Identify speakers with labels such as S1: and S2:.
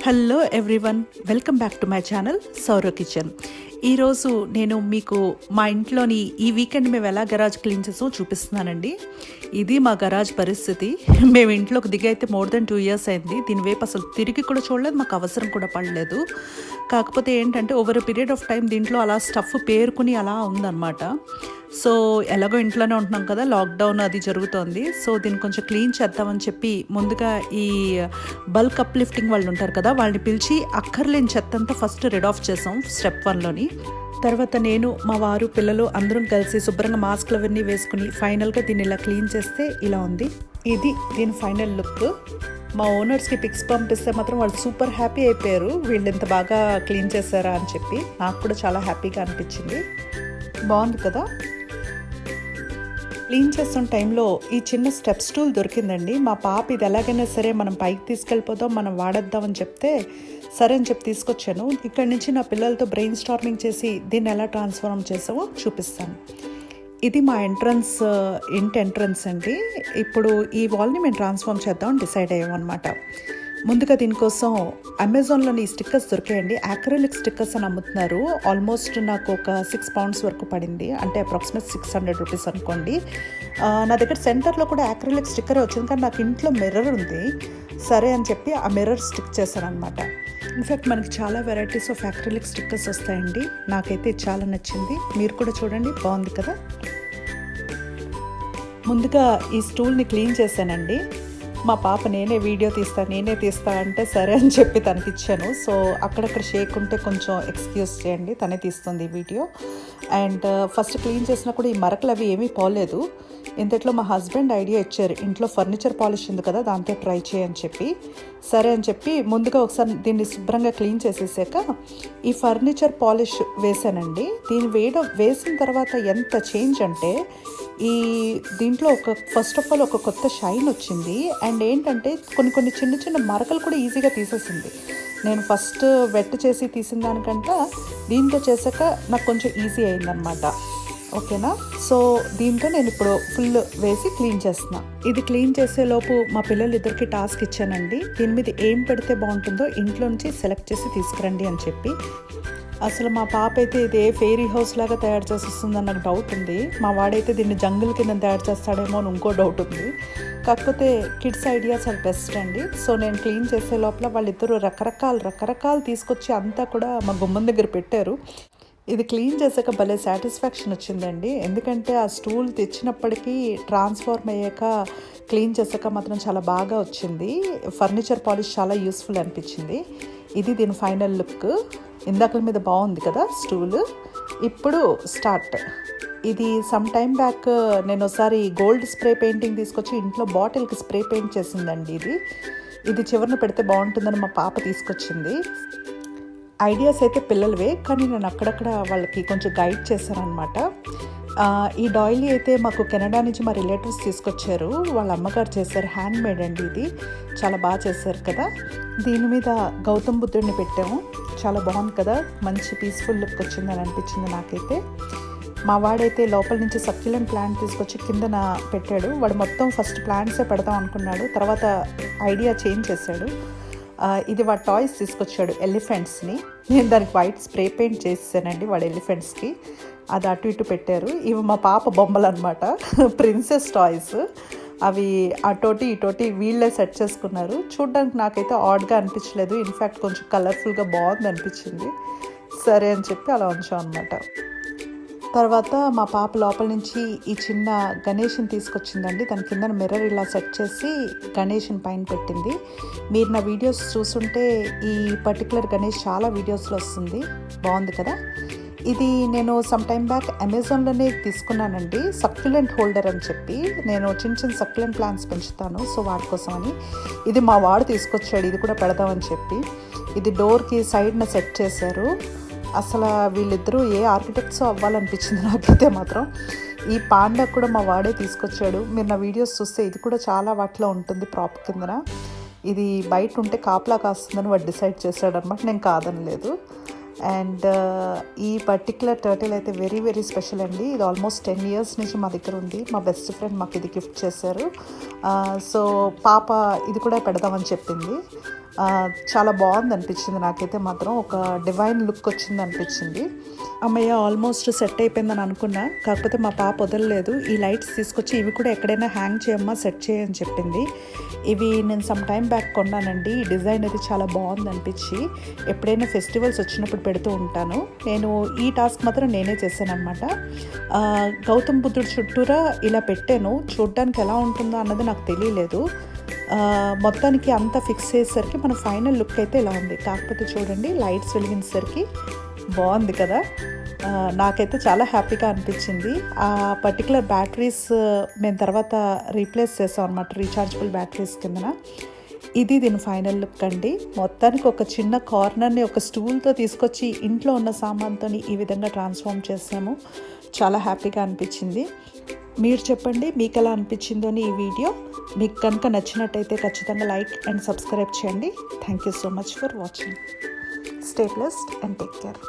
S1: Hello everyone, welcome back to my channel సౌర kitchen. ఈరోజు నేను మీకు మా ఇంట్లోని ఈ వీకెండ్ మేము ఎలా గరాజ్ క్లీన్ చేసామో చూపిస్తున్నానండి. ఇది మా గరాజ్ పరిస్థితి. మేము ఇంట్లోకి దిగి అయితే మోర్ దెన్ 2 years అయింది. దీని వైపు అసలు తిరిగి కూడా చూడలేదు, మాకు అవసరం కూడా పడలేదు. కాకపోతే ఏంటంటే ఓవర్ పీరియడ్ ఆఫ్ టైం దీంట్లో అలా స్టఫ్ పేరుకుని అలా ఉందన్నమాట. సో ఎలాగో ఇంట్లోనే ఉంటున్నాం కదా, లాక్డౌన్ అది జరుగుతోంది. సో దీన్ని కొంచెం క్లీన్ చేద్దామని చెప్పి ముందుగా ఈ బల్క్ అప్లిఫ్టింగ్ వాళ్ళు ఉంటారు కదా, వాళ్ళని పిలిచి అక్కర్లేని చెత్త అంతా ఫస్ట్ రెడ్ ఆఫ్ చేసాం స్టెప్ 1లోని. తర్వాత నేను, మా వారు, పిల్లలు అందరం కలిసి శుభ్రంగా మాస్క్లు అవన్నీ వేసుకుని ఫైనల్గా దీన్ని ఇలా క్లీన్ చేస్తే ఇలా ఉంది. ఇది దీని ఫైనల్ లుక్. మా ఓనర్స్కి పిక్స్ పంపిస్తే మాత్రం వాళ్ళు సూపర్ హ్యాపీ అయిపోయారు, వీళ్ళు ఎంత బాగా క్లీన్ చేశారా అని చెప్పి. నాకు కూడా చాలా హ్యాపీగా అనిపించింది. బాగుంది కదా. క్లీన్ చేస్తున్న టైంలో ఈ చిన్న స్టెప్ స్టూల్ దొరికిందండి. మా పాప ఇది ఎలాగైనా సరే మనం పైకి తీసుకెళ్ళిపోదాం, మనం వాడేద్దామని చెప్తే సరే అని చెప్పి తీసుకొచ్చాను. ఇక్కడి నుంచి నా పిల్లలతో బ్రెయిన్ స్టార్మింగ్ చేసి దీన్ని ఎలా ట్రాన్స్ఫార్మ్ చేసామో చూపిస్తాను. ఇది మా ఇంటి ఎంట్రన్స్ అండి. ఇప్పుడు ఈ వాల్ని మేము ట్రాన్స్ఫార్మ్ చేద్దామని డిసైడ్ అయ్యామన్నమాట. ముందుగా దీనికోసం అమెజాన్లోని ఈ స్టిక్కర్స్ దొరికాయండి. యాక్రిలిక్ స్టిక్కర్స్ అని అమ్ముతున్నారు. ఆల్మోస్ట్ నాకు ఒక 6 pounds వరకు పడింది, అంటే అప్రాక్సిమేట్ 600 rupees అనుకోండి. నా దగ్గర సెంటర్లో కూడా యాక్రిలిక్ స్టిక్కరే వచ్చింది, కానీ నాకు ఇంట్లో మిర్రర్ ఉంది. సరే అని చెప్పి ఆ మిర్రర్ స్టిక్ చేశాను అనమాట. ఇన్ఫ్యాక్ట్ మనకి చాలా వెరైటీస్ ఆఫ్ యాక్రిలిక్ స్టిక్కర్స్ వస్తాయండి. నాకైతే చాలా నచ్చింది. మీరు కూడా చూడండి, బాగుంది కదా. ముందుగా ఈ స్టూల్ని క్లీన్ చేశానండి. మా పాప నేనే తీస్తా అంటే సరే అని చెప్పి తనకి ఇచ్చాను. సో అక్కడక్కడ షేక్ ఉంటే కొంచెం ఎక్స్క్యూజ్ చేయండి, తనే తీస్తుంది ఈ వీడియో. అండ్ ఫస్ట్ క్లీన్ చేసినా కూడా ఈ మరకలు అవి ఏమీ పోలేదు. ఇంతట్లో మా హస్బెండ్ ఐడియా ఇచ్చారు, ఇంట్లో ఫర్నిచర్ పాలిష్ ఉంది కదా, దాంతో ట్రై చేయని చెప్పి. సరే అని చెప్పి ముందుగా ఒకసారి దీన్ని శుభ్రంగా క్లీన్ చేసేసాక ఈ ఫర్నిచర్ పాలిష్ వేసానండి. దీన్ని వేసిన తర్వాత ఎంత చేంజ్ అంటే దీంట్లో ఫస్ట్ ఆఫ్ ఆల్ ఒక కొత్త షైన్ వచ్చింది. అండ్ ఏంటంటే కొన్ని చిన్న చిన్న మరకలు కూడా ఈజీగా తీసేసింది. నేను ఫస్ట్ వెట్ చేసి తీసిన దానికంటే దీంతో చేశాక నాకు కొంచెం ఈజీ అయిందనమాట. ఓకేనా. సో దీంతో నేను ఇప్పుడు ఫుల్ వేసి క్లీన్ చేస్తున్నా. ఇది క్లీన్ చేసేలోపు మా పిల్లలిద్దరికి టాస్క్ ఇచ్చానండి. దీని మీద ఏం పెడితే బాగుంటుందో ఇంట్లో నుంచి సెలెక్ట్ చేసి తీసుకురండి అని చెప్పి. అసలు మా పాప అయితే ఇది ఏ ఫెయిరీ హౌస్ లాగా తయారు చేసేస్తుందని నాకు డౌట్ ఉంది. మా వాడైతే దీన్ని జంగిల్ కింద తయారు చేస్తాడేమో అని ఇంకో డౌట్ ఉంది. కాకపోతే కిడ్స్ ఐడియాస్ ఆర్ బెస్ట్ అండి. సో నేను క్లీన్ చేసే లోపల వాళ్ళిద్దరూ రకరకాలు తీసుకొచ్చి అంతా కూడా మా గుమ్మం దగ్గర పెట్టారు. ఇది క్లీన్ చేసాక భలే సాటిస్ఫాక్షన్ వచ్చిందండి. ఎందుకంటే ఆ స్టూల్ తెచ్చినప్పటికీ ట్రాన్స్ఫార్మ్ అయ్యాక క్లీన్ చేసాక మాత్రం చాలా బాగా వచ్చింది. ఫర్నిచర్ పాలిష్ చాలా యూస్ఫుల్ అనిపించింది. ఇది దీని ఫైనల్ లుక్. ఇందాకల మీద బాగుంది కదా స్టూల్. ఇప్పుడు స్టార్ట్. ఇది సమ్ టైమ్ బ్యాక్ నేను ఒకసారి గోల్డ్ స్ప్రే పెయింటింగ్ తీసుకొచ్చి ఇంట్లో బాటిల్కి స్ప్రే పెయింట్ చేసిందండి. ఇది చివరిన పెడితే బాగుంటుందని మా పాప తీసుకొచ్చింది. ఐడియాస్ అయితే పిల్లలవే, కానీ నేను అక్కడక్కడ వాళ్ళకి కొంచెం గైడ్ చేశాను అనమాట. ఈ డాయిలీ అయితే మాకు కెనడా నుంచి మా రిలేటివ్స్ తీసుకొచ్చారు. వాళ్ళ అమ్మగారు చేశారు, హ్యాండ్ మేడ్ అండి. ఇది చాలా బాగా చేశారు కదా. దీని మీద గౌతమ్ బుద్ధుడిని పెట్టాము. చాలా బాగుంది కదా, మంచి పీస్ఫుల్ లుక్ వచ్చిందని అనిపించింది నాకైతే. మా వాడైతే లోపల నుంచి సక్యులెంట్ ప్లాంట్ తీసుకొచ్చి కిందన పెట్టాడు. వాడు మొత్తం ఫస్ట్ ప్లాంట్సే పెడదాం అనుకున్నాడు, తర్వాత ఐడియా చేంజ్ చేశాడు. ఇది వాడు టాయ్స్ తీసుకొచ్చాడు, ఎలిఫెంట్స్ని. నేను దానికి వైట్ స్ప్రే పెయింట్ చేసానండి వాడు ఎలిఫెంట్స్కి. అది అటు ఇటు పెట్టారు. ఇవి మా పాప బొమ్మలు అనమాట, ప్రిన్సెస్ టాయ్స్. అవి అటోటి ఇటోటి వీళ్ళే సెట్ చేసుకున్నారు. చూడ్డానికి నాకైతే ఆడ్గా అనిపించలేదు, ఇన్ఫ్యాక్ట్ కొంచెం కలర్ఫుల్గా బాగుంది అనిపించింది. సరే అని చెప్పి అలా ఉంచాం అనమాట. తర్వాత మా పాప లోపల నుంచి ఈ చిన్న గణేష్ని తీసుకొచ్చిందండి. దాని కింద మిర్రర్ ఇలా సెట్ చేసి గణేష్ని పైన పెట్టింది. మీరు నా వీడియోస్ చూస్తుంటే ఈ పర్టికులర్ గణేష్ చాలా వీడియోస్లో వస్తుంది. బాగుంది కదా. ఇది నేను సమ్ టైమ్ బ్యాక్ అమెజాన్లోనే తీసుకున్నానండి, సక్యులెంట్ హోల్డర్ అని చెప్పి. నేను చిన్న సక్యులెంట్ ప్లాంట్స్ పెంచుతాను, సో వాటి కోసం అని. ఇది మా వాడు తీసుకొచ్చాడు, ఇది కూడా పెడదామని చెప్పి. ఇది డోర్కి సైడ్న సెట్ చేశారు. అసలు వీళ్ళిద్దరూ ఏ ఆర్కిటెక్ట్స్ అవ్వాలనిపించింది నాకైతే మాత్రం. ఈ పాండా కూడా మా వాడే తీసుకొచ్చాడు. మీరు నా వీడియోస్ చూస్తే ఇది కూడా చాలా వాటిలో ఉంటుంది ప్రాప్ కిందన. ఇది బయట ఉంటే కాపలా కాస్తుందని వాడు డిసైడ్ చేశాడు అనమాట, నేను కాదనలేదు. అండ్ ఈ పర్టికులర్ టర్టిల్ అయితే వెరీ వెరీ స్పెషల్ అండి. ఇది ఆల్మోస్ట్ 10 years నుంచి మా దగ్గర ఉంది. మా బెస్ట్ ఫ్రెండ్ మాకు ఇది గిఫ్ట్ చేశారు. సో పాప ఇది కూడా పెడదామని చెప్పింది. చాలా బాగుంది అనిపించింది నాకైతే మాత్రం. ఒక డివైన్ లుక్ వచ్చింది అనిపించింది. అమ్మయ్య ఆల్మోస్ట్ సెట్ అయిపోయిందని అనుకున్నా, కాకపోతే మా పాప వదలలేదు. ఈ లైట్స్ తీసుకొచ్చి ఇవి కూడా ఎక్కడైనా హ్యాంగ్ చేయమ్మా, సెట్ చేయని చెప్పింది. ఇవి నేను సమ్ టైమ్ బ్యాక్ కొన్నానండి. ఈ డిజైన్ అది చాలా బాగుంది అనిపించి ఎప్పుడైనా ఫెస్టివల్స్ వచ్చినప్పుడు పెడుతూ ఉంటాను. నేను ఈ టాస్క్ మాత్రం నేనే చేశాను అనమాట. గౌతమ్ బుద్ధుడు చుట్టూరా ఇలా పెట్టాను. చూడ్డానికి ఎలా ఉంటుందో అన్నది నాకు తెలియలేదు. మొత్తానికి అంతా ఫిక్స్ చేసేసరికి మన ఫైనల్ లుక్ అయితే ఇలా ఉంది. కాకపోతే చూడండి, లైట్స్ వెలిగించేసరికి బాగుంది కదా. నాకైతే చాలా హ్యాపీగా అనిపించింది. ఆ పర్టికులర్ బ్యాటరీస్ మేము తర్వాత రీప్లేస్ చేసాం అనమాట, రీఛార్జబుల్ బ్యాటరీస్ కిందన. ఇది దీని ఫైనల్ లుక్ అండి. మొత్తానికి ఒక చిన్న కార్నర్ని ఒక స్టూల్తో తీసుకొచ్చి ఇంట్లో ఉన్న సామాన్తో ఈ విధంగా ట్రాన్స్ఫార్మ్ చేసాము. చాలా హ్యాపీగా అనిపించింది. మీరు చెప్పండి మీకు ఎలా అనిపించిందో ఈ వీడియో. మీకు కనుక నచ్చినట్టయితే ఖచ్చితంగా లైక్ అండ్ సబ్స్క్రైబ్ చేయండి. Thank you so much for watching. Stay blessed and take care.